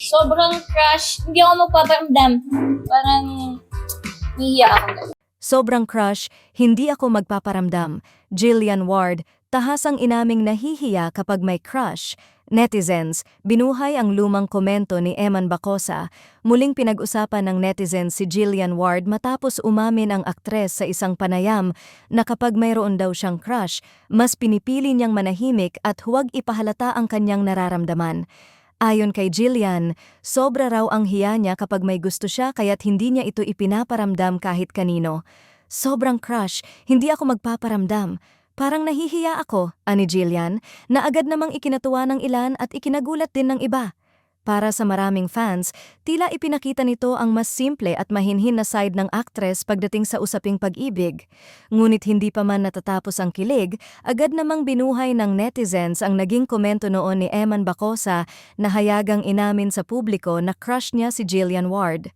sobrang crush, hindi ako magpaparamdam. Parang nahihiya ako. Sobrang crush, hindi ako magpaparamdam. Jillian Ward, tahasang inaming nahihiya kapag may crush. Netizens, binuhay ang lumang komento ni Eman Bacosa. Muling pinag-usapan ng netizens si Jillian Ward matapos umamin ang aktres sa isang panayam na kapag mayroon daw siyang crush, mas pinipili niyang manahimik at huwag ipahalata ang kanyang nararamdaman. Ayon kay Jillian, sobra raw ang hiya niya kapag may gusto siya kaya't hindi niya ito ipinaparamdam kahit kanino. Sobrang crush, hindi ako magpaparamdam. Parang nahihiya ako, ani Jillian, na agad namang ikinatuwa ng ilan at ikinagulat din ng iba. Para sa maraming fans, tila ipinakita nito ang mas simple at mahinhin na side ng aktres pagdating sa usaping pag-ibig. Ngunit hindi pa man natatapos ang kilig, agad namang binuhay ng netizens ang naging komento noon ni Eman Bacosa na hayagang inamin sa publiko na crush niya si Jillian Ward.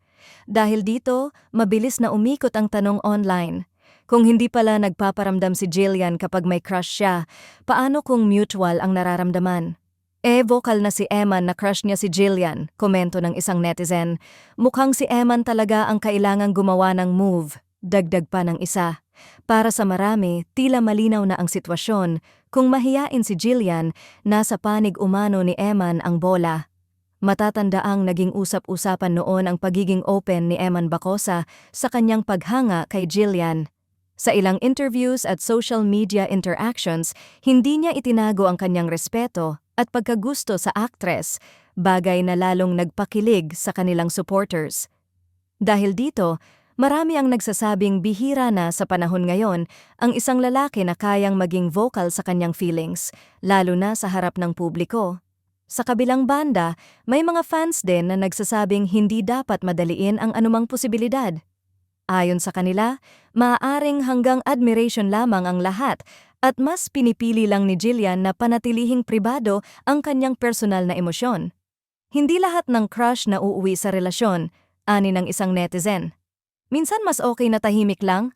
Dahil dito, mabilis na umikot ang tanong online. Kung hindi pala nagpaparamdam si Jillian kapag may crush siya, paano kung mutual ang nararamdaman? Vocal na si Eman na crush niya si Jillian, komento ng isang netizen. Mukhang si Eman talaga ang kailangang gumawa ng move, dagdag pa ng isa. Para sa marami, tila malinaw na ang sitwasyon. Kung mahiyain si Jillian, nasa panig umano ni Eman ang bola. Matatandaang naging usap-usapan noon ang pagiging open ni Eman Bacosa sa kanyang paghanga kay Jillian. Sa ilang interviews at social media interactions, hindi niya itinago ang kanyang respeto at pagkagusto sa aktres, bagay na lalong nagpakilig sa kanilang supporters. Dahil dito, marami ang nagsasabing bihira na sa panahon ngayon ang isang lalaki na kayang maging vocal sa kanyang feelings, lalo na sa harap ng publiko. Sa kabilang banda, may mga fans din na nagsasabing hindi dapat madaliin ang anumang posibilidad. Ayon sa kanila, maaaring hanggang admiration lamang ang lahat at mas pinipili lang ni Jillian na panatilihing pribado ang kanyang personal na emosyon. Hindi lahat ng crush na uuwi sa relasyon, ani ng isang netizen. Minsan mas okay na tahimik lang